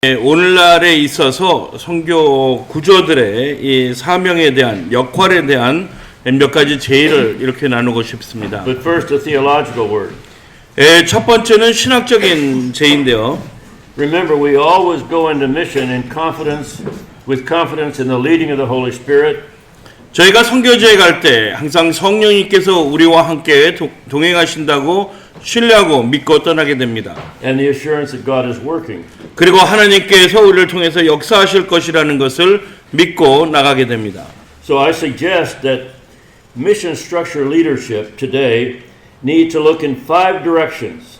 오늘날에 있어서 선교 구조들의 이 사명에 대한 역할에 대한 몇 가지 제의를 이렇게 나누고 싶습니다. But first, a theological word. 첫 번째는 신학적인 제의인데요. Remember, we always go into mission in confidence, with confidence in the leading of the Holy Spirit. 저희가 선교지에 갈 때 항상 성령님께서 우리와 함께 동행하신다고 신뢰하고 믿고 떠나게 됩니다. And the assurance that God is working. 그리고 하나님께서 우리를 통해서 역사하실 것이라는 것을 믿고 나가게 됩니다. So I suggest that mission structure leadership today need to look in 5 directions.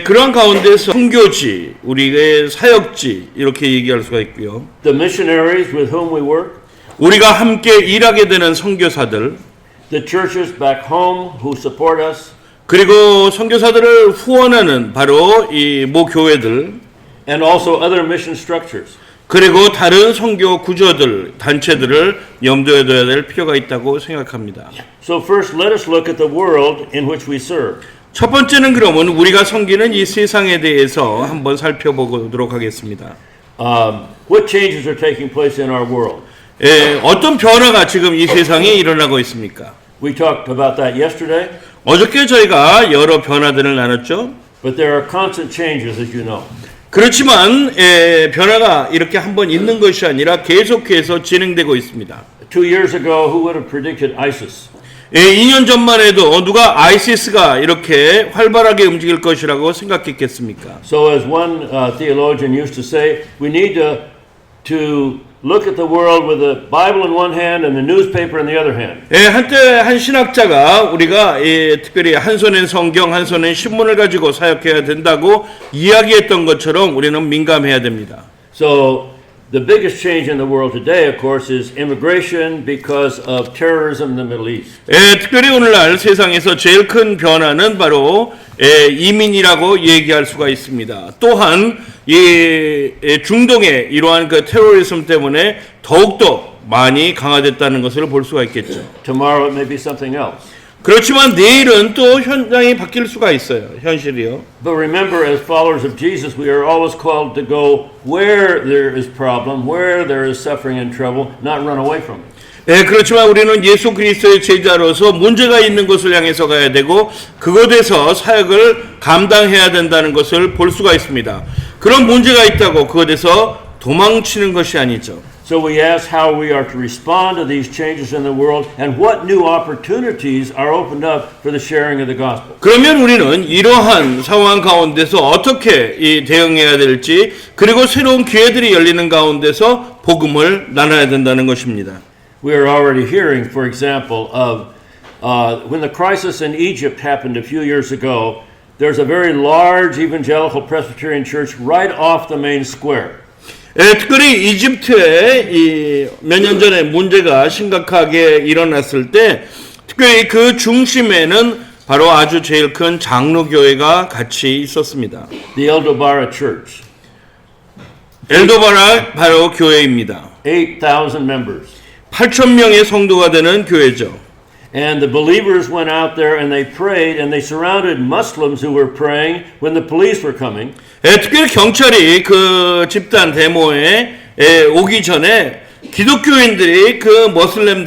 그런 가운데서 선교지, 우리의 사역지 이렇게 얘기할 수가 있고요. The missionaries with whom we work, 우리가 함께 일하게 되는 선교사들, the churches back home who support us, 그리고 선교사들을 후원하는 바로 이 모 교회들, and also other mission structures. 그리고 다른 선교 구조들, 단체들을 염두에 둬야 될 필요가 있다고 생각합니다. So first, let us look at the world in which we serve. 첫 번째는 그러면 우리가 섬기는 이 세상에 대해서 한번 살펴보도록 하겠습니다. What changes are taking place in our world? 어떤 변화가 지금 이 세상에 일어나고 있습니까? We talked about that yesterday, 어저께 저희가 여러 변화들을 나눴죠. but there are constant changes, as you know. 그렇지만 변화가 이렇게 한번 있는 것이 아니라 계속해서 진행되고 있습니다. 2 years ago, who would have predicted ISIS? 2년 전만 해도 누가 아이시스가 이렇게 활발하게 움직일 것이라고 생각했겠습니까? So as one theologian used to say, we need to look at the world with the Bible in one hand and the newspaper in the other hand. 한때 한 신학자가 우리가 특별히 한 손엔 성경, 한 손엔 신문을 가지고 사역해야 된다고 이야기했던 것처럼 우리는 민감해야 됩니다. So the biggest change in the world today, of course, is immigration because of terrorism in the Middle East. 특별히 오늘날 세상에서 제일 큰 변화는 바로 이민이라고 얘기할 수가 있습니다. 또한 이 중동의 이러한 그 테러리즘 때문에 더욱더 많이 강화됐다는 것을 볼 수가 있겠죠. Tomorrow it may be something else. 그렇지만 내일은 또 현장이 바뀔 수가 있어요. 현실이요. But remember, as followers of Jesus, we are always called to go where there is problem, where there is suffering and trouble, not run away from it. 그렇지만 우리는 예수 그리스도의 제자로서 문제가 있는 곳을 향해서 가야 되고 그곳에서 사역을 감당해야 된다는 것을 볼 수가 있습니다. 그런 문제가 있다고 그곳에서 도망치는 것이 아니죠. So we ask how we are to respond to these changes in the world and what new opportunities are opened up for the sharing of the gospel. 그러면 우리는 이러한 상황 가운데서 어떻게 대응해야 될지 그리고 새로운 기회들이 열리는 가운데서 복음을 나눠야 된다는 것입니다. We are already hearing, for example, of when the crisis in Egypt happened a few years ago, there's a very large evangelical Presbyterian church right off the main square. 특별히 이집트에 몇 년 전에 문제가 심각하게 일어났을 때 특별히 그 중심에는 바로 아주 제일 큰 장로교회가 같이 있었습니다. The Eldobara Church. 엘도바라 바로 교회입니다. 8,000 members. 8,000명의 성도가 되는 교회죠. And the believers went out there and they prayed and they surrounded Muslims who were praying when the police were coming. 특별히 경찰이 그 집단 데모에 오기 전에 기독교인들이 그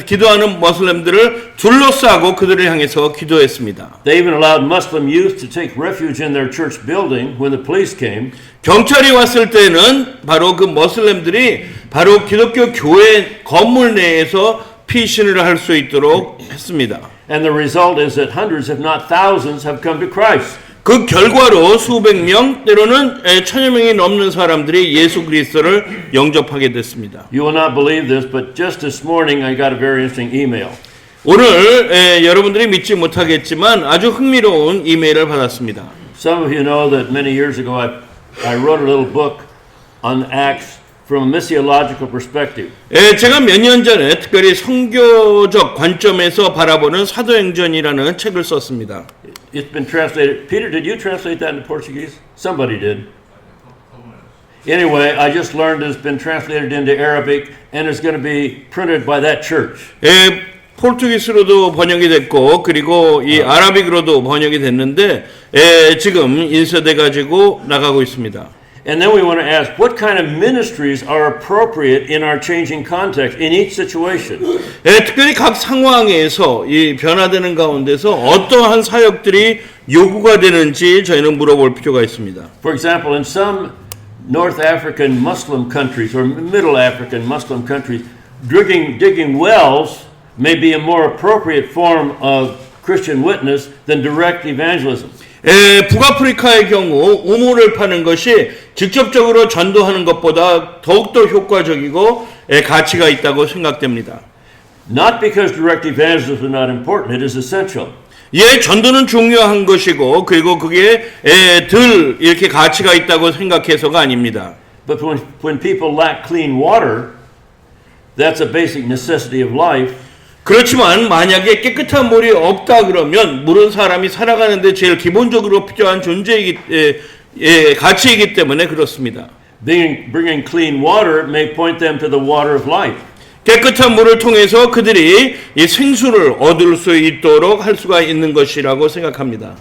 기도하는 머슬렘들을 둘러싸고 그들을 향해서 기도했습니다. They even allowed Muslim youth to take refuge in their church building when the police came. 경찰이 왔을 때는 바로 그 머슬렘들이 바로 기독교 교회 건물 내에서 피신을 할 수 있도록 했습니다. And the result is that hundreds, if not thousands, have come to Christ. 그 결과로 수백 명, 때로는 1,000여 명이 넘는 사람들이 예수 그리스도를 영접하게 됐습니다. You will not believe this, but just this morning I got a very interesting email. 오늘 여러분들이 믿지 못하겠지만 아주 흥미로운 이메일을 받았습니다. Some of you know that many years ago I wrote a little book on Acts from a missiological perspective. 제가 몇 년 전에 특별히 선교적 관점에서 바라보는 사도행전이라는 책을 썼습니다. It's been translated. Peter, did you translate that into Portuguese? Somebody did. Anyway, I just learned it's been translated into Arabic and it's going to be printed by that church. 포르투기스로도 번역이 됐고 그리고 이 아라빅으로도 번역이 됐는데 지금 인쇄돼 가지고 나가고 있습니다. And then we want to ask, what kind of ministries are appropriate in our changing context, in each situation? 예, 특별히 각 상황에서 이 변화되는 가운데서 어떠한 사역들이 요구가 되는지 저희는 물어볼 필요가 있습니다. For example, in some North African Muslim countries or Middle African Muslim countries, digging wells may be a more appropriate form of Christian witness than direct evangelism. 북아프리카의 경우 우물을 파는 것이 직접적으로 전도하는 것보다 더욱더 효과적이고 가치가 있다고 생각됩니다. Not because direct evangelism is not important, it is essential. 예, 전도는 중요한 것이고 그리고 그게 덜 이렇게 가치가 있다고 생각해서가 아닙니다. But when people lack clean water, that's a basic necessity of life. 그렇지만 만약에 깨끗한 물이 없다 그러면 물은 사람이 살아가는데 제일 기본적으로 필요한 존재이기 가치이기 때문에 그렇습니다. Bringing clean water may point them to the water of life. 깨끗한 물을 통해서 그들이 이 생수를 얻을 수 있도록 할 수가 있는 것이라고 생각합니다.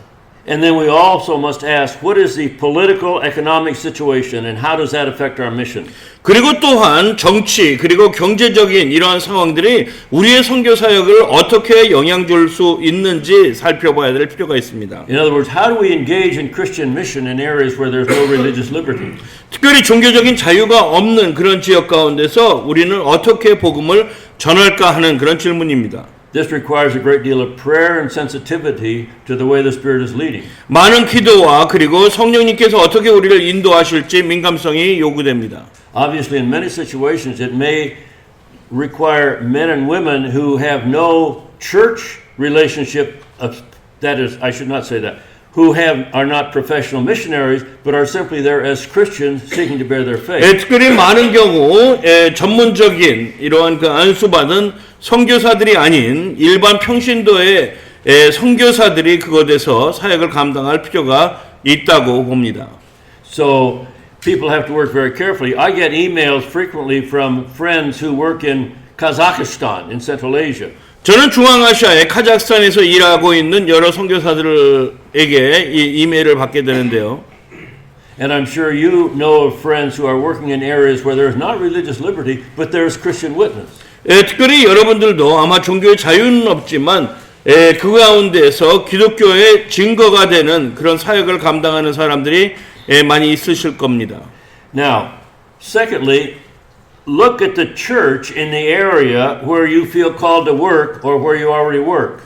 And then we also must ask, what is the political, economic situation and how does that affect our mission? 그리고 또한 정치 그리고 경제적인 이러한 상황들이 우리의 선교 사역을 어떻게 영향 줄 수 있는지 살펴봐야 될 필요가 있습니다. In other words, how do we engage in Christian mission in areas where there's no religious liberty? 특별히 종교적인 자유가 없는 그런 지역 가운데서 우리는 어떻게 복음을 전할까 하는 그런 질문입니다. This requires a great deal of prayer and sensitivity to the way the Spirit is leading. 많은 기도와 그리고 성령님께서 어떻게 우리를 인도하실지 민감성이 요구됩니다. Obviously, in many situations, it may require men and women who have no church relationship. That is, I should not say that. Who are not professional missionaries, but are simply there as Christians seeking to bear their faith. 특별히 많은 경우 전문적인 이러한 그 안수받은 선교사들이 아닌 일반 평신도의 선교사들이 그곳에서 사역을 감당할 필요가 있다고 봅니다. So people have to work very carefully. I get emails frequently from friends who work in Kazakhstan, in Central Asia. 저는 중앙아시아의 카자흐스탄에서 일하고 있는 여러 선교사들에게 이 이메일을 받게 되는데요. And I'm sure you know of friends who are working in areas where there's not religious liberty, but there's Christian witness. 특별히 여러분들도 아마 종교의 자유는 없지만 그 가운데서 기독교의 증거가 되는 그런 사역을 감당하는 사람들이 많이 있으실 겁니다. Now, secondly, look at the church in the area where you feel called to work or where you already work.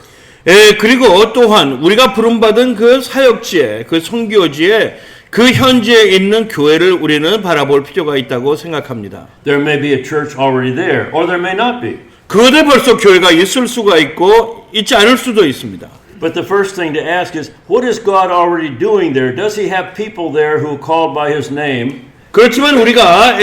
그리고 또한 우리가 부름받은 그 사역지에, 그 선교지에 그 현지에 있는 교회를 우리는 바라볼 필요가 있다고 생각합니다. There may be a church already there, or there may not be. 그곳에 벌써 교회가 있을 수가 있고 있지 않을 수도 있습니다. But the first thing to ask is, what is God already doing there? Does He have people there who are called by His name? 그렇지만 우리가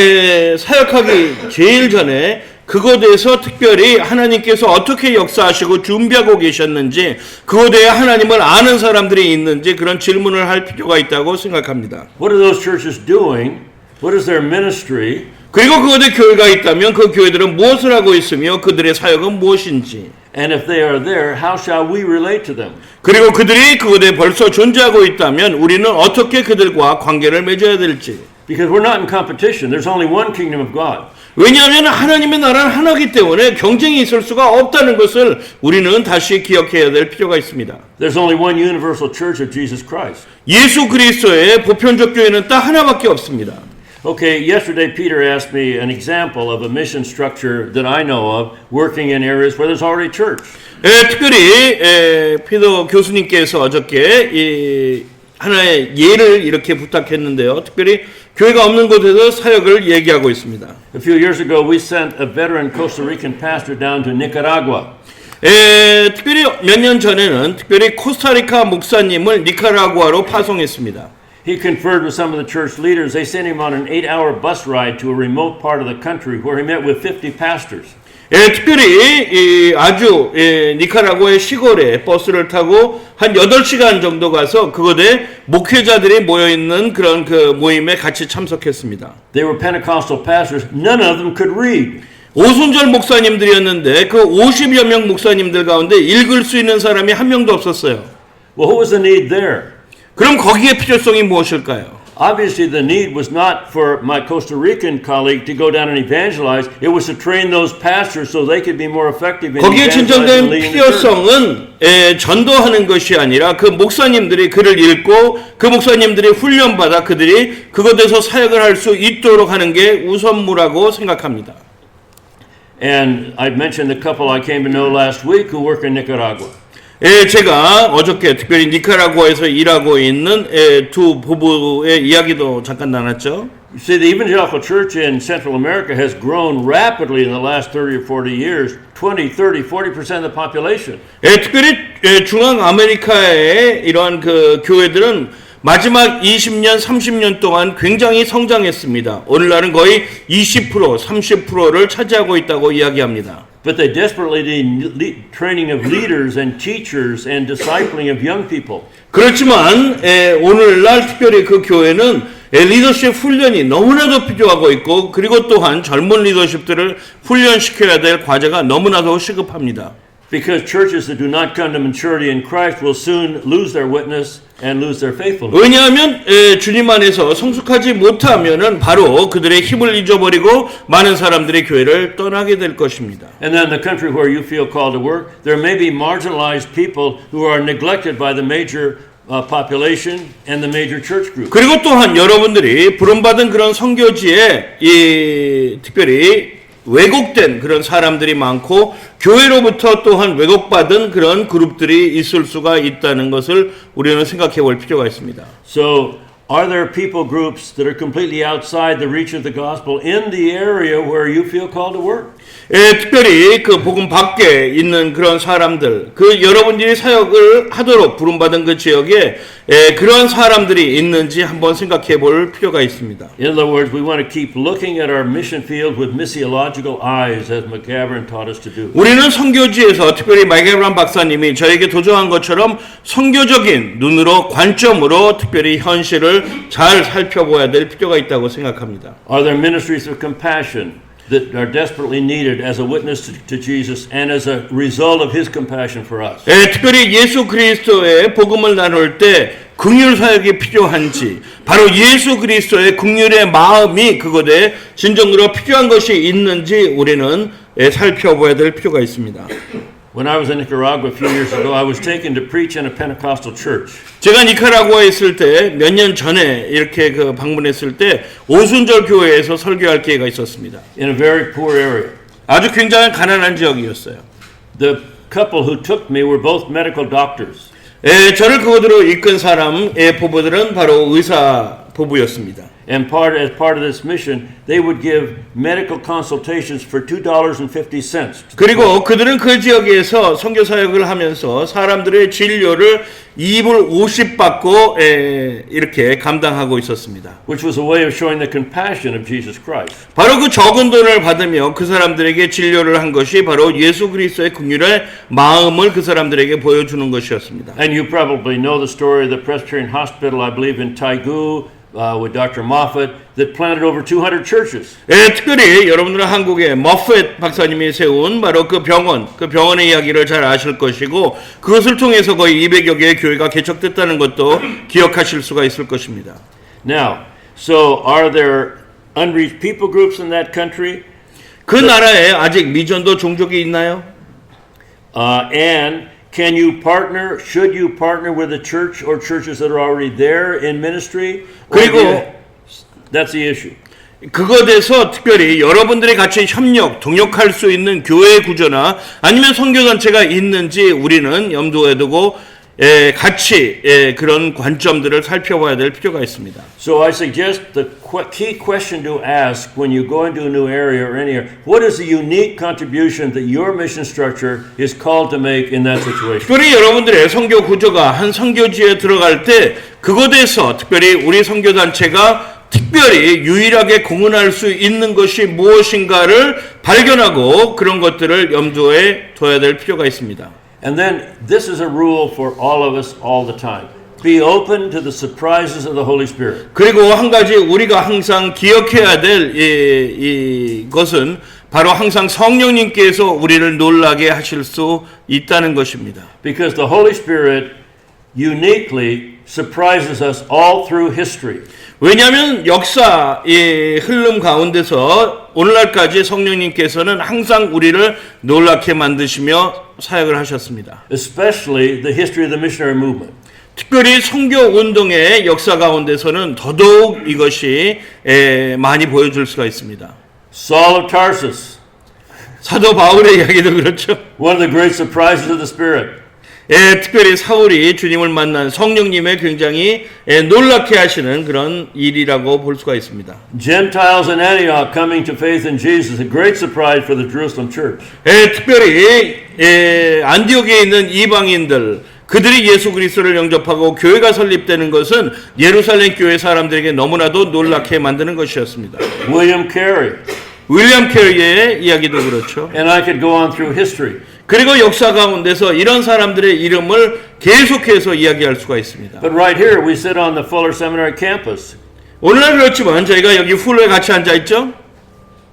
사역하기 제일 전에 그곳에서 특별히 하나님께서 어떻게 역사하시고 준비하고 계셨는지 그곳에 하나님을 아는 사람들이 있는지 그런 질문을 할 필요가 있다고 생각합니다. What are those churches doing? What is their ministry? 그리고 그곳에 교회가 있다면 그 교회들은 무엇을 하고 있으며 그들의 사역은 무엇인지 And if they are there, how shall we relate to them? 그리고 그들이 그곳에 벌써 존재하고 있다면 우리는 어떻게 그들과 관계를 맺어야 될지 Because we're not in competition. There's only one kingdom of God. 왜냐하면 하나님의 나라는 하나이기 때문에 경쟁이 있을 수가 없다는 것을 우리는 다시 기억해야 될 필요가 있습니다. There's only one universal church of Jesus Christ. 예수 그리스도의 보편적 교회는 딱 하나밖에 없습니다. Okay, yesterday Peter asked me an example of a mission structure that I know of working in areas where there's already church. 특별히 피더 교수님께서 어저께 하나의 예를 이렇게 부탁했는데요. 특별히 교회가 없는 곳에서 사역을 얘기하고 있습니다. A few years ago, we sent a veteran Costa Rican pastor down to Nicaragua. 특별히 몇 년 전에는 특별히 코스타리카 목사님을 니카라구아로 파송했습니다. He conferred with some of the church leaders. They sent him on an 8-hour bus ride to a remote part of the country where he met with 50 pastors. 특별히 아주 니카라구아의 시골에 버스를 타고 한 8시간 정도 가서 그곳에 목회자들이 모여있는 그런 그 모임에 같이 참석했습니다. They were Pentecostal pastors. None of them could read. 오순절 목사님들이었는데 그 50여 명 목사님들 가운데 읽을 수 있는 사람이 한 명도 없었어요. Well, what was the need there? 그럼 거기에 필요성이 무엇일까요? obviously the need was not for my Costa Rican colleague to go down and evangelize. It was to train those pastors so they could be more effective in 거기에 evangelizing and 진정된 leading the church. 필요성은 전도하는 것이 아니라 그 목사님들이 그를 읽고 그 목사님들이 훈련받아 그들이 그것에서 사역을 할 수 있도록 하는 게 우선무라고 생각합니다. And I mentioned the couple I came to know last week who work in Nicaragua. 제가 어저께 특별히 니카라구아에서 일하고 있는 두 부부의 이야기도 잠깐 나눴죠. You see, the evangelical church in Central America has grown rapidly in the last 30 or 40 years, 20, 30, 40% of the population. 특별히 중앙 아메리카의 이러한 그 교회들은 마지막 20년, 30년 동안 굉장히 성장했습니다. 오늘날은 거의 20%, 30%를 차지하고 있다고 이야기합니다. But they desperately need training of leaders and teachers and discipling of young people. 그렇지만 오늘날 특별히 그 교회는 리더십 훈련이 너무나도 필요하고 있고 그리고 또한 젊은 리더십들을 훈련시켜야 될 과제가 너무나도 시급합니다. Because churches that do not come to maturity in Christ will soon lose their witness and lose their faithfulness. 왜냐하면 주님 안에서 성숙하지 못하면은 바로 그들의 힘을 잊어버리고 많은 사람들이 교회를 떠나게 될 것입니다. And then the country where you feel called to work, there may be marginalized people who are neglected by the major population and the major church group. 그리고 또한 여러분들이 부름받은 그런 선교지에 특별히 왜곡된 그런 사람들이 많고 교회로부터 또한 왜곡받은 그런 그룹들이 있을 수가 있다는 것을 우리는 생각해 볼 필요가 있습니다. So, are there people groups that are completely outside the reach of the gospel in the area where you feel called to work? 특별히 그 복음 밖에 있는 그런 사람들, 그 여러분들이 사역을 하도록 부름받은 그 지역에 그런 사람들이 있는지 한번 생각해 볼 필요가 있습니다. In other words, we want to keep looking at our mission field with missiological eyes, as McGavran taught us to do. 우리는 선교지에서 특별히 마이게브란 박사님이 저에게 도전한 것처럼 선교적인 눈으로 관점으로 특별히 현실을 잘 살펴봐야 될 필요가 있다고 생각합니다. Are there ministries of compassion that are desperately needed as a witness to Jesus and as a result of His compassion for us? 특별히 예수 그리스도의 복음을 나눌 때 긍휼 사역이 필요한지 바로 예수 그리스도의 긍휼의 마음이 그것에 진정으로 필요한 것이 있는지 우리는 살펴봐야 될 필요가 있습니다. When I was in Nicaragua a few years ago, I was taken to preach in a Pentecostal church. 제가 니카라구아에 있을 때 몇 년 전에 이렇게 그 방문했을 때 오순절 교회에서 설교할 기회가 있었습니다. In a very poor area. 아주 굉장히 가난한 지역이었어요. The couple who took me were both medical doctors. 저를 그곳으로 이끈 사람의 부부들은 바로 의사 부부였습니다. And as part of this mission, they would give medical consultations for $2.50. 그리고 그들은 그 지역에서 선교 사역을 하면서 사람들의 진료를 2불 50 받고 이렇게 감당하고 있었습니다. Which was a way of showing the compassion of Jesus Christ. 바로 그 적은 돈을 받으며 그 사람들에게 진료를 한 것이 바로 예수 그리스도의 긍휼의 마음을 그 사람들에게 보여주는 것이었습니다. And you probably know the story of the Presbyterian Hospital, I believe in Taegu, with Dr. Moffat, that planted over 200 churches. 특별히 여러분들은 한국의 머펫 박사님이 세운 바로 그 병원의 이야기를 잘 아실 것이고 그것을 통해서 거의 200여 개의 교회가 개척됐다는 것도 기억하실 수가 있을 것입니다. Now, so are there unreached people groups in that country? 그 나라에 아직 미전도 종족이 있나요? And can you partner, should you partner with a church or churches that are already there in ministry? 그리고 That's the issue. 그것에서 특별히 여러분들이 같이 동역할 수 있는 교회 구조나 아니면 선교단체가 있는지 우리는 염두에 두고 같이 그런 관점들을 살펴봐야 될 필요가 있습니다. So I suggest the key question to ask when you go into a new area or any area, what is the unique contribution that your mission structure is called to make in that situation? 특별히 여러분들의 선교 구조가 한 선교지에 들어갈 때 그것에서 특별히 우리 선교단체가 특별히 유일하게 공헌할 수 있는 것이 무엇인가를 발견하고 그런 것들을 염두에 둬야 될 필요가 있습니다. And then this is a rule for all of us all the time. Be open to the surprises of the Holy Spirit. 그리고 한 가지 우리가 항상 기억해야 될 이것은 바로 항상 성령님께서 우리를 놀라게 하실 수 있다는 것입니다. Because the Holy Spirit uniquely surprises us all through history. 왜냐하면 역사의 흐름 가운데서 오늘날까지 성령님께서는 항상 우리를 놀랍게 만드시며 사역을 하셨습니다. especially the history of the missionary movement. 특별히 선교 운동의 역사 가운데서는 더더욱 이것이 많이 보여줄 수가 있습니다. Saul of Tarsus, 사도 바울의 이야기도 그렇죠. one of the great surprises of the Spirit. 특별히 사울이 주님을 만난 성령님의 굉장히 놀랍게 하시는 그런 일이라고 볼 수가 있습니다. Gentiles in Antioch coming to faith in Jesus, a great surprise for the Jerusalem church. 특별히 안디옥에 있는 이방인들 그들이 예수 그리스도를 영접하고 교회가 설립되는 것은 예루살렘 교회 사람들에게 너무나도 놀랍게 만드는 것이었습니다. William Carey, 윌리엄 캐리의 이야기도 그렇죠. and I could go on through history. 그리고 역사 가운데서 이런 사람들의 이름을 계속해서 이야기할 수가 있습니다. But right here we sit on the Fuller Seminary campus. 오늘날 그렇지만 저희가 여기 풀로에 같이 앉아 있죠.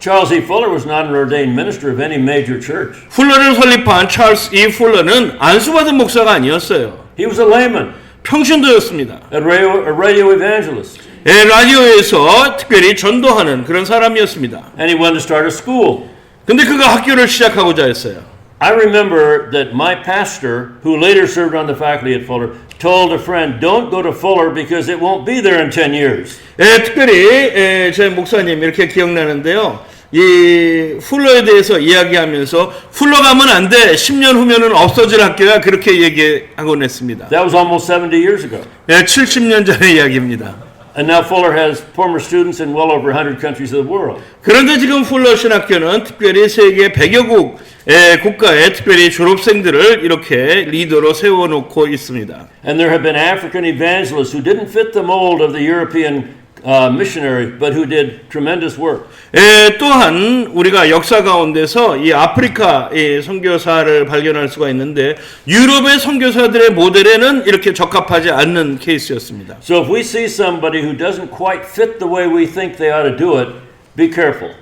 Charles E. Fuller was not an ordained minister of any major church. 풀러를 설립한 찰스 E. 풀러는 안수받은 목사가 아니었어요. He was a layman, 평신도였습니다. a radio evangelist, 라디오에서 특별히 전도하는 그런 사람이었습니다. and he wanted to start a school. 근데 그가 학교를 시작하고자 했어요. I remember that my pastor, who later served on the faculty at Fuller, told a friend, don't go to Fuller because it won't be there in 10 years. 특별히 제 목사님 이렇게 기억나는데요. 이 풀러에 대해서 이야기하면서 풀러 가면 안 돼. 10년 후면은 없어질 학교야. 그렇게 얘기하곤 했습니다. That was almost 70 years ago. 70년 전의 이야기입니다. And now Fuller has former students in well over 100 countries of the world. 그런데 지금 풀러 신학교는 특별히 세계 100여 국가의 특별히 졸업생들을 이렇게 리더로 세워놓고 있습니다. And there have been African evangelists who didn't fit the mold of the European missionary, but who did tremendous work. 또한 우리가 역사 가운데서 이 아프리카의 선교사를 발견할 수가 있는데 유럽의 선교사들의 모델에는 이렇게 적합하지 않는 케이스였습니다. So if we see somebody who doesn't quite fit the way we think they ought to do it, be careful.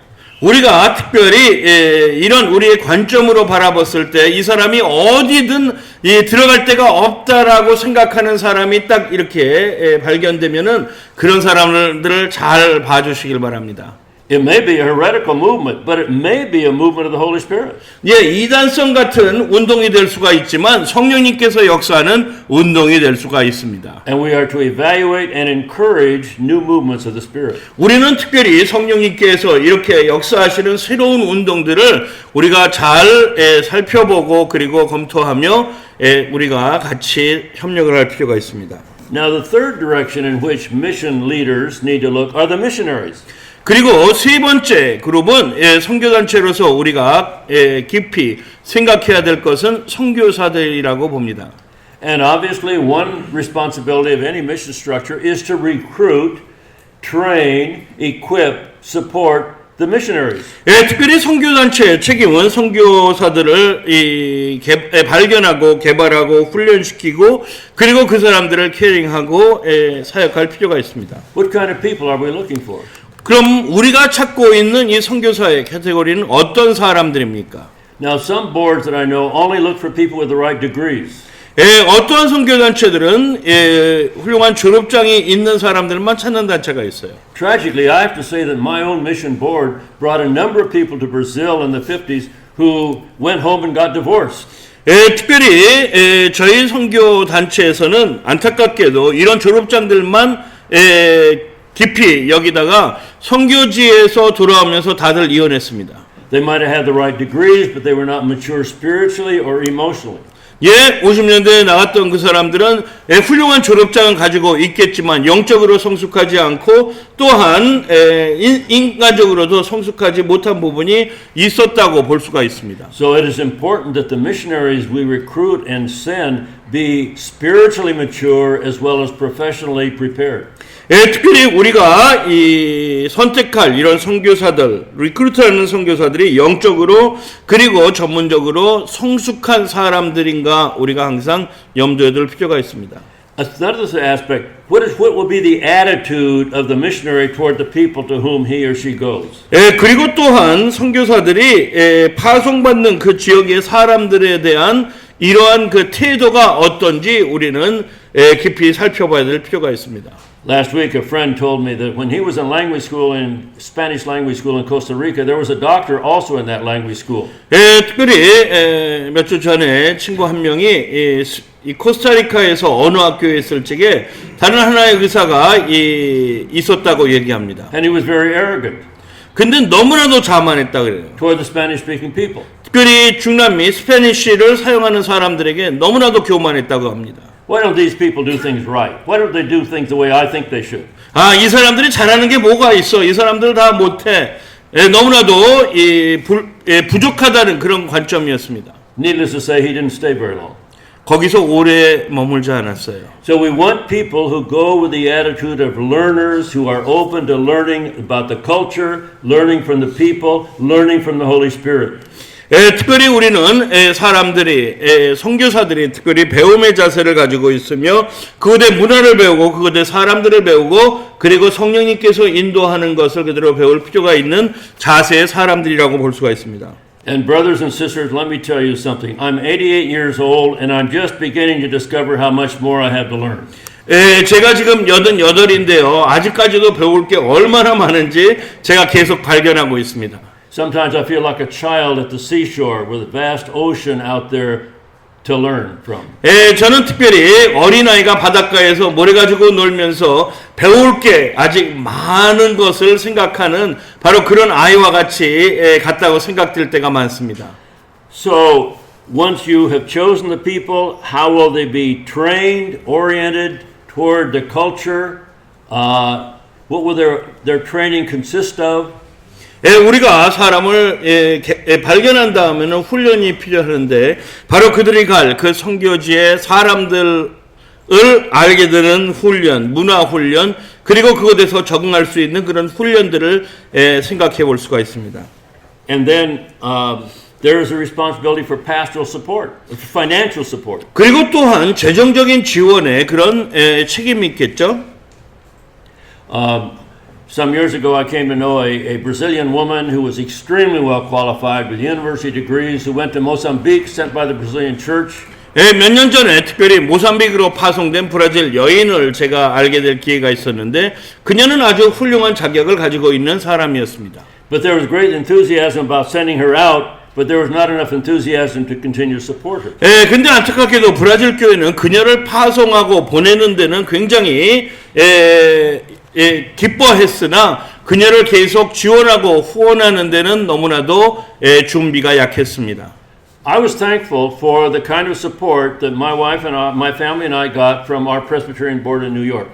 우리가 특별히 이런 우리의 관점으로 바라봤을 때 이 사람이 어디든 들어갈 데가 없다라고 생각하는 사람이 딱 이렇게 발견되면은 그런 사람들을 잘 봐주시길 바랍니다. It may be a heretical movement, but it may be a movement of the Holy Spirit. 이단성 같은 운동이 될 수가 있지만 성령님께서 역사하는 운동이 될 수가 있습니다. And we are to evaluate and encourage new movements of the Spirit. 우리는 특별히 성령님께서 이렇게 역사하시는 새로운 운동들을 우리가 잘 살펴보고 그리고 검토하며 우리가 같이 협력을 할 필요가 있습니다. Now the third direction in which mission leaders need to look are the missionaries. 그리고 세 번째 그룹은 선교단체로서 우리가 깊이 생각해야 될 것은 선교사들이라고 봅니다. And obviously one responsibility of any mission structure is to recruit, train, equip, support the missionaries. 특별히 선교단체의 책임은 선교사들을 발견하고 개발하고 훈련시키고 그리고 그 사람들을 케어링하고 사역할 필요가 있습니다. What kind of people are we looking for? 그럼 우리가 찾고 있는 이 선교사의 카테고리는 어떤 사람들입니까? Now some boards that I know only look for people with the right degrees. 어떠한 선교단체들은 훌륭한 졸업장이 있는 사람들만 찾는 단체가 있어요. Tragically, I have to say that my own mission board brought a number of people to Brazil in the 50s who went home and got divorced. 특별히 저희 선교단체에서는 안타깝게도 이런 졸업장들만 깊이 여기다가 선교지에서 돌아오면서 다들 이혼했습니다. They might have had the right degrees, but they were not mature spiritually or emotionally. 50년대에 나왔던 그 사람들은 훌륭한 졸업장은 가지고 있겠지만 영적으로 성숙하지 않고 또한 인간적으로도 성숙하지 못한 부분이 있었다고 볼 수가 있습니다. So it is important that the missionaries we recruit and send be spiritually mature as well as professionally prepared. 특별히 우리가 선택할 이런 선교사들, 리크루트하는 선교사들이 영적으로 그리고 전문적으로 성숙한 사람들인가 우리가 항상 염두에 둘 필요가 있습니다. Another aspect, what will be the attitude of the missionary toward the people to whom he or she goes? 그리고 또한 선교사들이 파송받는 그 지역의 사람들에 대한 이러한 그 태도가 어떤지 우리는 깊이 살펴봐야 될 필요가 있습니다. Last week, a friend told me that when he was in language school, in Spanish language school in Costa Rica, there was a doctor also in that language school. 특별히 몇 주 전에 친구 한 명이 이 코스타리카에서 언어 학교에 있을 적에 다른 하나의 의사가 있었다고 얘기합니다. And he was very arrogant 근데 너무나도 자만했다 그래요. toward the Spanish-speaking people. 특별히 중남미 스페니쉬를 사용하는 사람들에게 너무나도 교만했다고 합니다. Why don't these people do things right? Why don't they do things the way I think they should? 이 사람들이 잘하는 게 뭐가 있어? 이 사람들 다 못해. 너무나도 부족하다는 그런 관점이었습니다. Needless to say, he didn't stay very long. 거기서 오래 머물지 않았어요. So we want people who go with the attitude of learners, who are open to learning about the culture, learning from the people, learning from the Holy Spirit. 특별히 우리는 사람들이 선교사들이 특별히 배움의 자세를 가지고 있으며 그곳의 문화를 배우고 그곳의 사람들을 배우고 그리고 성령님께서 인도하는 것을 그대로 배울 필요가 있는 자세의 사람들이라고 볼 수가 있습니다. And brothers and sisters, let me tell you something. I'm 88 years old and I'm just beginning to discover how much more I have to learn. 제가 지금 88인데요. 아직까지도 배울 게 얼마나 많은지 제가 계속 발견하고 있습니다. Sometimes I feel like a child at the seashore with a vast ocean out there to learn from. 저는 특별히 어린아이가 바닷가에서 모래 가지고 놀면서 배울 게 아직 많은 것을 생각하는 바로 그런 아이와 같이 같다고 생각될 때가 많습니다. So, once you have chosen the people, how will they be trained, oriented toward the culture? What will their training consist of? 우리가 사람을 발견한 다음에는 훈련이 필요하는데 바로 그들이 갈 그 선교지의 사람들을 알게 되는 훈련, 문화 훈련, 그리고 그것에서 적응할 수 있는 그런 훈련들을 생각해 볼 수가 있습니다. And then there is a responsibility for pastoral support, financial support. 그리고 또한 재정적인 지원에 그런 책임이 있겠죠. Some years ago, I came to know a Brazilian woman who was extremely well qualified with university degrees, who went to Mozambique, sent by the Brazilian church. 몇 년 전에 특별히 모삼비크로 파송된 브라질 여인을 제가 알게 될 기회가 있었는데 그녀는 아주 훌륭한 자격을 가지고 있는 사람이었습니다. But there was great enthusiasm about sending her out, but there was not enough enthusiasm to continue to support her. 근데 안타깝게도 브라질 교회는 그녀를 파송하고 보내는 데는 굉장히 기뻐했으나 그녀를 계속 지원하고 후원하는 데는 너무나도 준비가 약했습니다. I was thankful for the kind of support that my wife and my family and I got from our Presbyterian board in New York.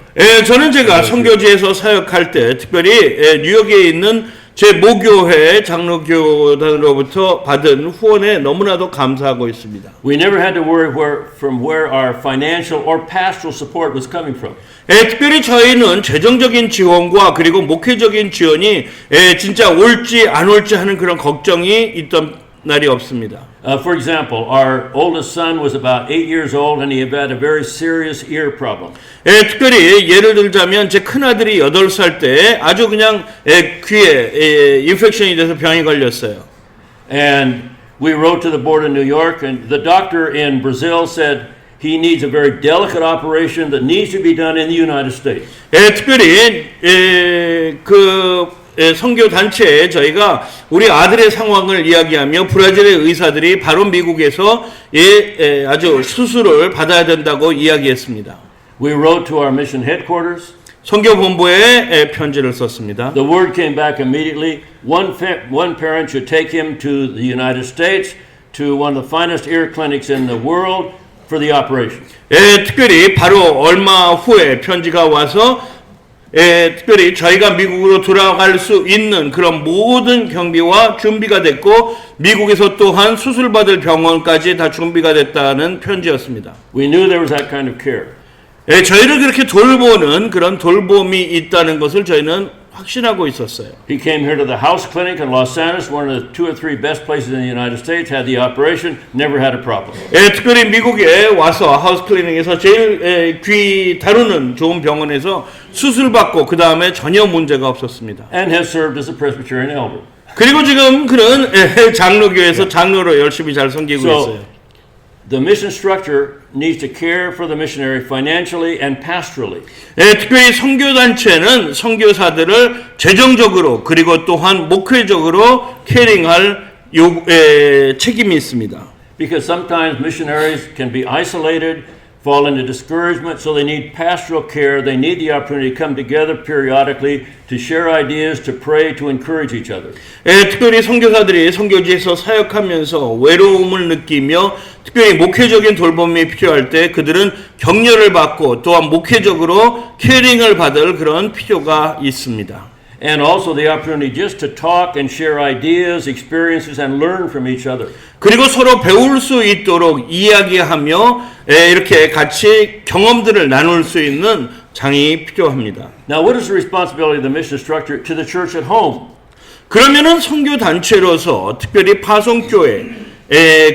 저는 제가 선교지에서 사역할 때 특별히 뉴욕에 있는 제 모교회 장로교단으로부터 받은 후원에 너무나도 감사하고 있습니다. We never had to worry from where our financial or pastoral support was coming from. 특별히 저희는 재정적인 지원과 그리고 목회적인 지원이 진짜 올지 안 올지 하는 그런 걱정이 있던 날이 없습니다. For example, our oldest son was about 8 years old and he had a very serious ear problem. 특별히 예를 들자면 제 큰아들이 8살 때 아주 그냥 귀에 인펙션이 돼서 병이 걸렸어요. And we wrote to the board in New York and the doctor in Brazil said he needs a very delicate operation that needs to be done in the United States. 특별히 선교 단체에 저희가 우리 아들의 상황을 이야기하며 브라질의 의사들이 바로 미국에서 아주 수술을 받아야 된다고 이야기했습니다. We wrote to our mission headquarters. 선교 본부에 편지를 썼습니다. The word came back immediately. One parent should take him to the United States to one of the finest ear clinics in the world for the operation. 특별히 바로 얼마 후에 편지가 와서 특별히 저희가 미국으로 돌아갈 수 있는 그런 모든 경비와 준비가 됐고 미국에서 또한 수술받을 병원까지 다 준비가 됐다는 편지였습니다. We knew there was that kind of care. 저희를 그렇게 돌보는 그런 돌봄이 있다는 것을 저희는 확신하고 있었어요. He came here to the House Clinic in Los Angeles, one of the 2 or 3 best places in the United States, had the operation, never had a problem. 특별히 미국에 와서 하우스 클리닉에서 제일 귀 다루는 좋은 병원에서 수술받고 그 다음에 전혀 문제가 없었습니다. And has served as a Presbyterian elder. 그리고 지금 그는 장로교에서 장로로 열심히 잘 섬기고 있어요. the mission structure needs to care for the missionary financially and pastorally. 특별히 선교단체는 선교사들을 재정적으로 그리고 또한 목회적으로 케어링할 책임이 있습니다. Because sometimes missionaries can be isolated, fall into discouragement, so they need pastoral care. They need the opportunity to come together periodically to share ideas, to pray, to encourage each other. 특별히 선교사들이 선교지에서 사역하면서 외로움을 느끼며 특별히 목회적인 돌봄이 필요할 때 그들은 격려를 받고 또한 목회적으로 케어링을 받을 그런 필요가 있습니다. And also the opportunity just to talk and share ideas, experiences, and learn from each other. 그리고 서로 배울 수 있도록 이야기하며 이렇게 같이 경험들을 나눌 수 있는 장이 필요합니다. Now, what is the responsibility of the mission structure to the church at home? 그러면은 선교 단체로서 특별히 파송교회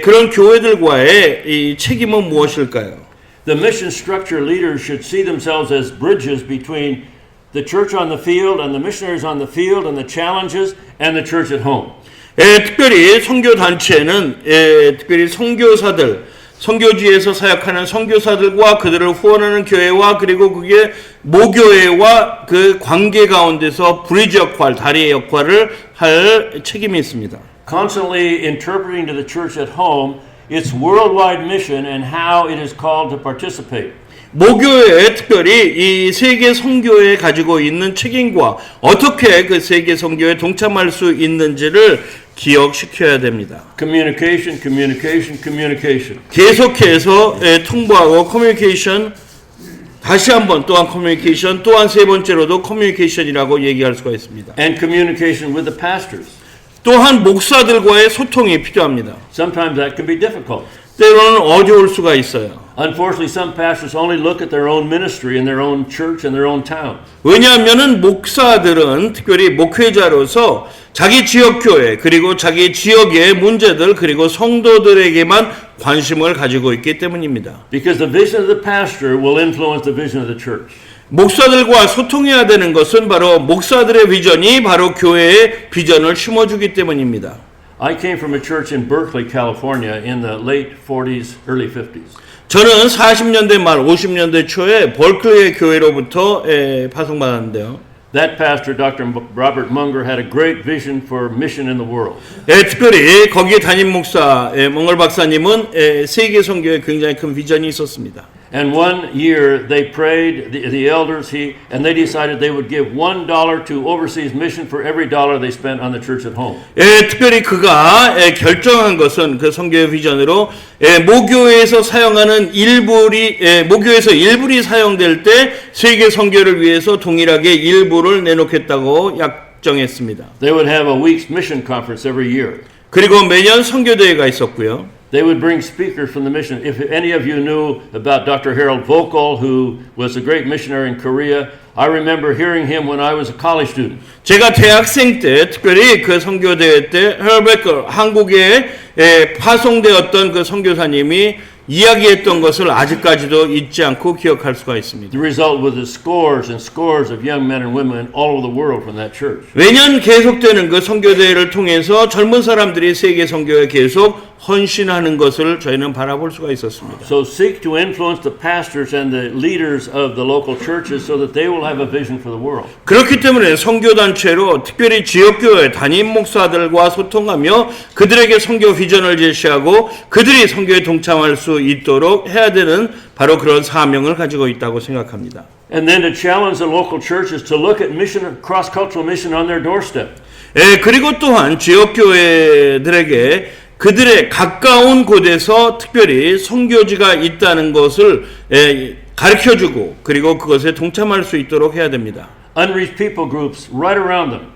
그런 교회들과의 이 책임은 무엇일까요? The mission structure leaders should see themselves as bridges between the church on the field and the missionaries on the field and the challenges and the church at home. 특별히 선교 단체는 특별히 선교사들, 선교지에서 사역하는 선교사들과 그들을 후원하는 교회와 그리고 그게 모교회와 그 관계 가운데서 브리지 역할, 다리의 역할을 할 책임이 있습니다. Constantly interpreting to the church at home its worldwide mission and how it is called to participate. 모교회 특별히 이 세계 선교에 가지고 있는 책임과 어떻게 그 세계 선교에 동참할 수 있는지를 기억시켜야 됩니다. Communication, communication, communication. 계속해서 통보하고 커뮤니케이션 다시 한번 또한 커뮤니케이션 또한 세 번째로도 커뮤니케이션이라고 얘기할 수가 있습니다. And communication with the pastors. 또한 목사들과의 소통이 필요합니다. Sometimes that can be difficult. 때로는 어려울 수가 있어요. Unfortunately, some pastors only look at their own ministry in their own church and their own town. 왜냐하면은 목사들은 특별히 목회자로서 자기 지역 교회 그리고 자기 지역의 문제들 그리고 성도들에게만 관심을 가지고 있기 때문입니다. Because the vision of the pastor will influence the vision of the church. 목사들과 소통해야 되는 것은 바로 목사들의 비전이 바로 교회의 비전을 심어주기 때문입니다. I came from a church in Berkeley, California in the late 40s, early 50s. 저는 40년대 말 50년대 초에 벌클리 교회로부터 파송받았는데요. That pastor, Dr. Robert Munger, had a great vision for mission in the world. 특별히 거기에 담임 목사 몽걸 박사님은 세계 선교에 굉장히 큰 비전이 있었습니다. And one year they prayed, the elders, and they decided they would give $1 to overseas mission for every dollar they spent on the church at home. 특별히 그가 결정한 것은 그 선교의 비전으로 모교회에서 사용하는 모교회에서 1불이 사용될 때 세계 선교를 위해서 동일하게 1불을 내놓겠다고 약정했습니다. They would have a week's mission conference every year. 그리고 매년 선교대회가 있었고요. They would bring speakers from the mission. If any of you knew about Dr. Harold Volkel, who was a great missionary in Korea, I remember hearing him when I was a college student. 제가 대학생 때 특별히 그 선교대회 때 헤럴베커 한국에 파송되었던 그 선교사님이 이야기했던 것을 아직까지도 잊지 않고 기억할 수가 있습니다. The result was scores and scores of young men and women all over the world from that church. 매년 계속되는 그 선교대회를 통해서 젊은 사람들이 세계 선교에 계속 헌신하는 것을 저희는 바라볼 수가 있었습니다. So seek to influence the pastors and the leaders of the local churches so that they will have a vision for the world. 그렇기 때문에 선교단체로 특별히 지역교회 담임 목사들과 소통하며 그들에게 선교 비전을 제시하고 그들이 선교에 동참할 수 있도록 해야 되는 바로 그런 사명을 가지고 있다고 생각합니다. And then to challenge the local churches to look at mission, cross-cultural mission on their doorstep. 그리고 또한 지역교회들에게 그들의 가까운 곳에서 특별히 선교지가 있다는 것을 가르쳐주고 그리고 그것에 동참할 수 있도록 해야 됩니다. Unreached people groups right around them.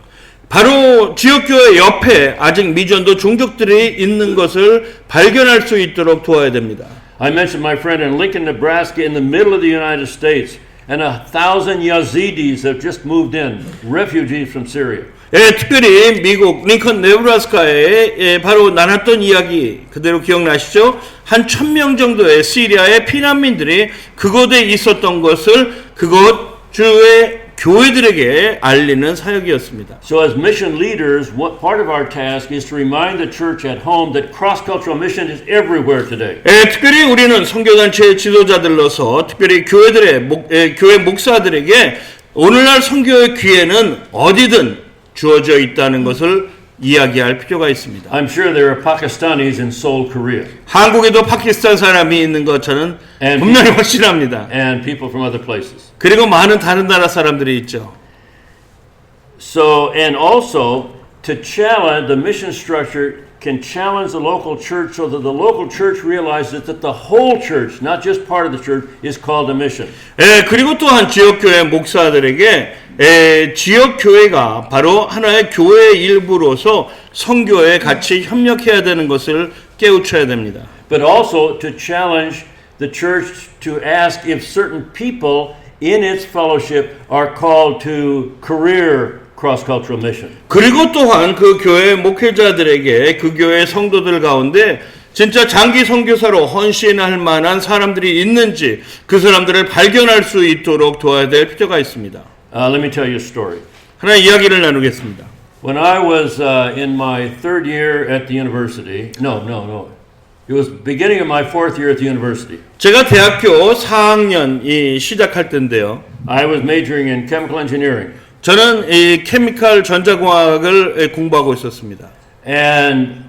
바로 지역교회 옆에 아직 미전도 종족들이 있는 것을 발견할 수 있도록 도와야 됩니다. I mentioned my friend in Lincoln, Nebraska, in the middle of the United States, and 1,000 Yazidis have just moved in, refugees from Syria. 특별히 미국 링컨 네브라스카에 바로 나눴던 이야기 그대로 기억나시죠? 한 1,000명 정도의 시리아의 피난민들이 그곳에 있었던 것을 그곳 주의 교회들에게 알리는 사역이었습니다. So as mission leaders, what part of our task is to remind the church at home that cross-cultural mission is everywhere today. 특별히 우리는 선교단체 지도자들로서 특별히 교회 목사들에게 오늘날 선교의 기회는 어디든 주어져 있다는 것을 이야기할 필요가 있습니다. I'm sure there are Pakistanis in Seoul, Korea, 한국에도 파키스탄 사람이 있는 것은 분명히 확실합니다. and people from other places. 그리고 많은 다른 나라 사람들이 있죠. So, and also to challenge the mission structure can challenge the local church so that the local church realizes that the whole church, not just part of the church, is called a mission. 그리고 또한 지역교회 목사들에게 지역교회가 바로 하나의 교회의 일부로서 선교에 같이 협력해야 되는 것을 깨우쳐야 됩니다. But also to challenge the church to ask if certain people in its fellowship are called to career cross-cultural mission. 그리고 또한 그 교회 목회자들에게 그 교회 성도들 가운데 진짜 장기 선교사로 헌신할 만한 사람들이 있는지 그 사람들을 발견할 수 있도록 도와야 될 필요가 있습니다. Let me tell you a story. 하나의 이야기를 나누겠습니다. When I was in my third year at the university, no. It was beginning of my fourth year at the university. 제가 대학교 4학년이 시작할 때인데요. I was majoring in chemical engineering. 저는 이 케미칼 전자공학을 공부하고 있었습니다. And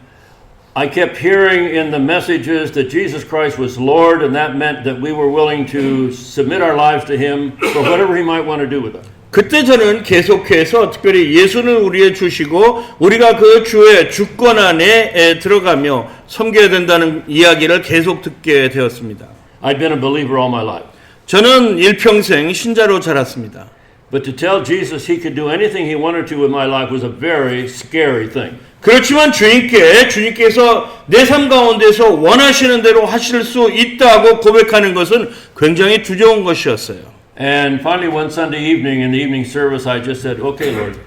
I kept hearing in the messages that Jesus Christ was Lord, and that meant that we were willing to submit our lives to Him for whatever He might want to do with us. 그때 저는 계속해서 특별히 예수를 우리에 주시고 우리가 그 주의 주권 안에 들어가며 섬겨야 된다는 이야기를 계속 듣게 되었습니다. I'd been a believer all my life. 저는 일평생 신자로 자랐습니다. But to tell Jesus He could do anything He wanted to with my life was a very scary thing. 그렇지만 주님께서 내 삶 가운데서 원하시는 대로 하실 수 있다고 고백하는 것은 굉장히 두려운 것이었어요. And finally one Sunday evening in the evening service I just said, "Okay, Lord.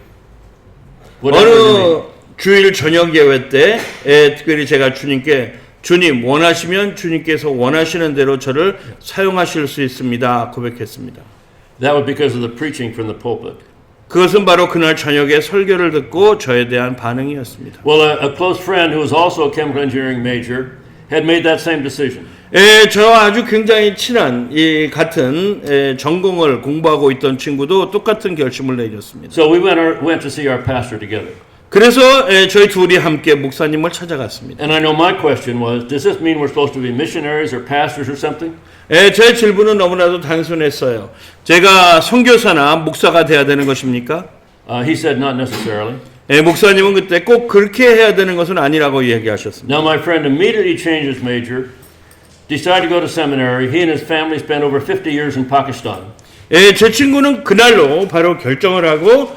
Whatever you 어느 need." 주일 저녁 예배 때 특별히 제가 주님께 주님 원하시면 주님께서 원하시는 대로 저를 사용하실 수 있습니다 고백했습니다. That was because of the preaching from the pulpit. 그것은 바로 그날 저녁에 설교를 듣고 저에 대한 반응이었습니다. Well, a close friend who was also a chemical engineering major had made that same decision. 저와 아주 굉장히 친한 이 같은 전공을 공부하고 있던 친구도 똑같은 결심을 내렸습니다. So we went to see our pastor together. 그래서 저희 둘이 함께 목사님을 찾아갔습니다. And I know my question was, does this mean we're supposed to be missionaries or pastors or something? 제 질문은 너무나도 단순했어요. 제가 선교사나 목사가 돼야 되는 것입니까? He said not necessarily. 목사님은 그때 꼭 그렇게 해야 되는 것은 아니라고 얘기하셨습니다. Now my friend immediately changed his major, decided to go to seminary. He and his family spent over 50 years in Pakistan. 제 친구는 그날로 바로 결정을 하고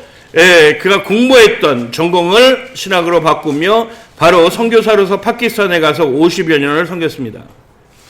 그가 공부했던 전공을 신학으로 바꾸며 바로 선교사로서 파키스탄에 가서 50여 년을 섬겼습니다.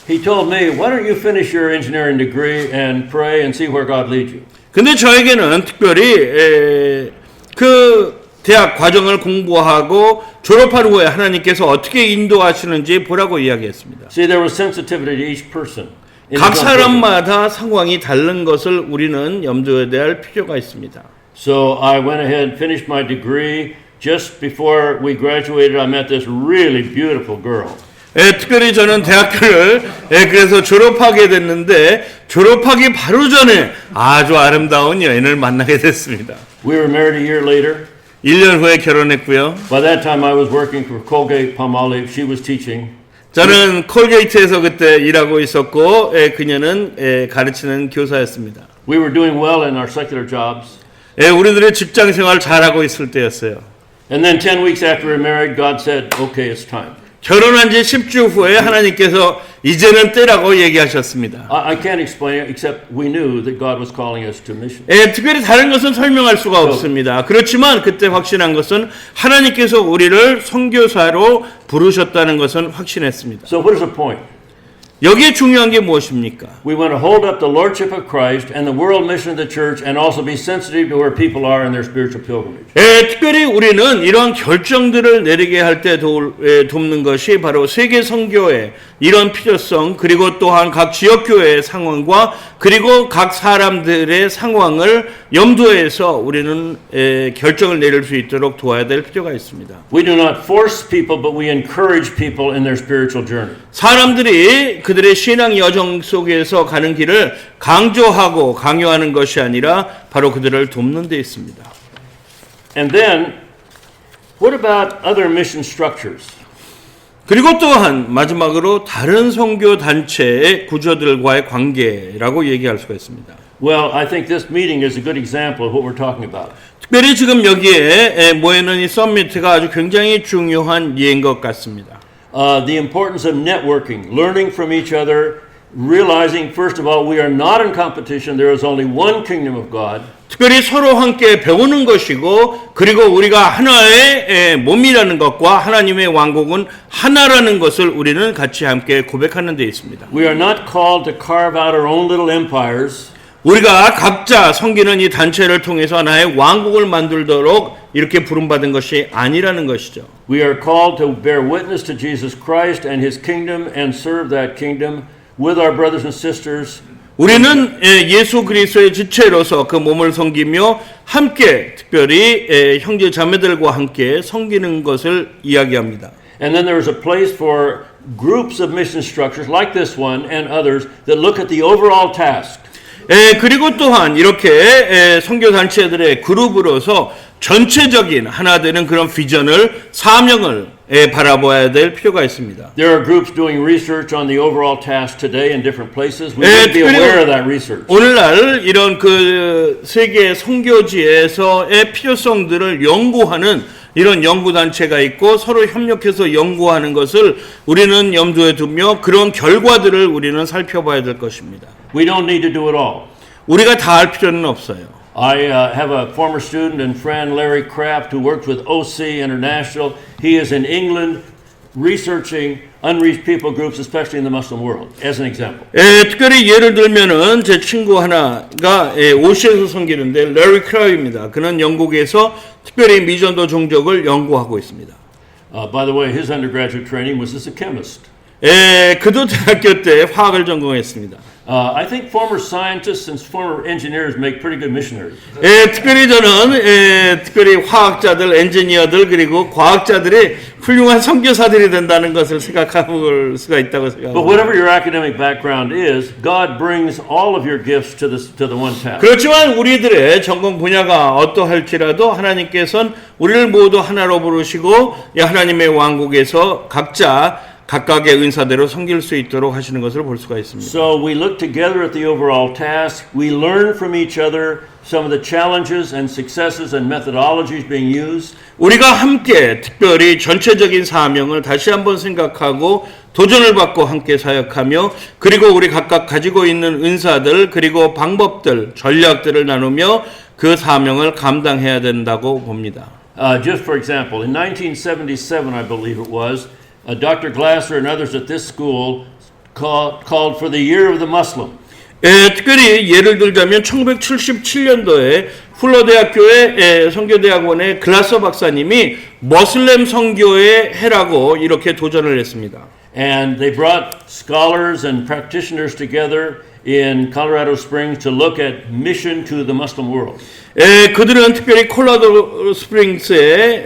He told me, why don't you finish your engineering degree and pray and see where God leads you? 근데 저에게는 특별히 그 대학 과정을 공부하고 졸업한 후에 하나님께서 어떻게 인도하시는지 보라고 이야기했습니다. See, there was sensitivity to each person. 각 사람마다 상황이 다른 것을 우리는 염두에 둬야 필요가 있습니다. So I went ahead and finished my degree. Just before we graduated, I met this really beautiful girl. 특별히 저는 대학교를 그래서 졸업하게 됐는데 졸업하기 바로 전에 아주 아름다운 여인을 만나게 됐습니다. We were married a year later. 1년 후에 결혼했고요. By that time I was working for Colgate-Palmolive. She was teaching. 저는 콜게이트에서 그때 일하고 있었고 그녀는 가르치는 교사였습니다. We were doing well in our secular jobs. 우리들의 직장 생활 잘하고 있을 때였어요. And then 10 weeks after we were married, God said, okay, it's time. 결혼한 지 10주 후에 하나님께서 이제는 때라고 얘기하셨습니다. I can't explain it except we knew that God was calling us to mission. 특별히 다른 것은 설명할 수가 없습니다. 그렇지만 그때 확신한 것은 하나님께서 우리를 선교사로 부르셨다는 것은 확신했습니다. So what is the point? 여기에 중요한 게 무엇입니까? We want to hold up the lordship of Christ and the world mission of the church and also be sensitive to where people are in their spiritual pilgrimage. 특별히 우리는 이러한 결정들을 내리게 할 때 돕는 것이 바로 세계 선교의 이런 필요성 그리고 또한 각 지역교회의 상황과 그리고 각 사람들의 상황을 염두해서 우리는 결정을 내릴 수 있도록 도와야 될 필요가 있습니다. We do not force people, but we encourage people in their spiritual journey. 사람들이 그들의 신앙 여정 속에서 가는 길을 강조하고 강요하는 것이 아니라 바로 그들을 돕는 데 있습니다. And then, what about other mission structures? 그리고 또한 마지막으로 다른 선교 단체의 구조들과의 관계라고 얘기할 수가 있습니다. Well, I think this meeting is a good example of what we're talking about. 특별히 지금 여기에 모여있는 이 서미트가 아주 굉장히 중요한 예인 것 같습니다. The importance of networking, learning from each other, realizing, first of all, we are not in competition. There is only one kingdom of God. 특별히 서로 함께 배우는 것이고 그리고 우리가 하나의 몸이라는 것과 하나님의 왕국은 하나라는 것을 우리는 같이 함께 고백하는 데 있습니다. We are not called to carve out our own little empires. 우리가 각자 섬기는 이 단체를 통해서 하나의 왕국을 만들도록 이렇게 부름받은 것이 아니라는 것이죠. We are called to bear witness to Jesus Christ and His kingdom and serve that kingdom with our brothers and sisters. 우리는 예수 그리스도의 지체로서 그 몸을 섬기며 함께 특별히 형제 자매들과 함께 섬기는 것을 이야기합니다. And then there is a place for groups of mission structures like this one and others that look at the overall task. 그리고 또한 이렇게 선교 단체들의 그룹으로서 전체적인 하나 되는 그런 비전을 사명을 바라봐야 될 필요가 있습니다. There are groups doing research on the overall task today in different places. We need to be aware of that research. 오늘날 이런 그 세계 선교지에서의 필요성들을 연구하는 이런 연구 단체가 있고 서로 협력해서 연구하는 것을 우리는 염두에 두며 그런 결과들을 우리는 살펴봐야 될 것입니다. We don't need to do it all. 우리가 다 할 필요는 없어요. I have a former student and friend, Larry Kraft, who works with OC International. He is in England researching unreached people groups, especially in the Muslim world, as an example. 특별히 예를 들면은 제 친구 하나가 오시에서 섬기는데 레리 크라우입니다. 그는 영국에서 특별히 미전도 종족을 연구하고 있습니다. By the way, his undergraduate training was as a chemist. 그도 대학교 때 화학을 전공했습니다. I think former scientists and former engineers make pretty good missionaries. 특별히 저는 특별히 화학자들, 엔지니어들 그리고 과학자들이 훌륭한 선교사들이 된다는 것을 생각할 수가 있다고 But 생각합니다. whatever your academic background is, God brings all of your gifts to the one task. 그렇지만 우리들의 전공 분야가 어떠할지라도 하나님께서는 우리를 모두 하나로 부르시고 하나님의 왕국에서 각각의 은사대로 섬길 수 있도록 하시는 것을 볼 수가 있습니다. So we look together at the overall task. We learn from each other some of the challenges and successes and methodologies being used. 우리가 함께 특별히 전체적인 사명을 다시 한번 생각하고 도전을 받고 함께 사역하며 그리고 우리 각각 가지고 있는 은사들 그리고 방법들, 전략들을 나누며 그 사명을 감당해야 된다고 봅니다. Just for example, in 1977, I believe it was, Dr. Glasser and others at this school called for the Year of the Muslim. 특별히 예를 들자면 1977년도에 훌러대학교의 선교대학원의 글라서 박사님이 머슬렘 선교의 해라고 이렇게 도전을 했습니다. And they brought scholars and practitioners together in Colorado Springs to look at mission to the Muslim world. 그들은 특별히 콜라도 스프링스에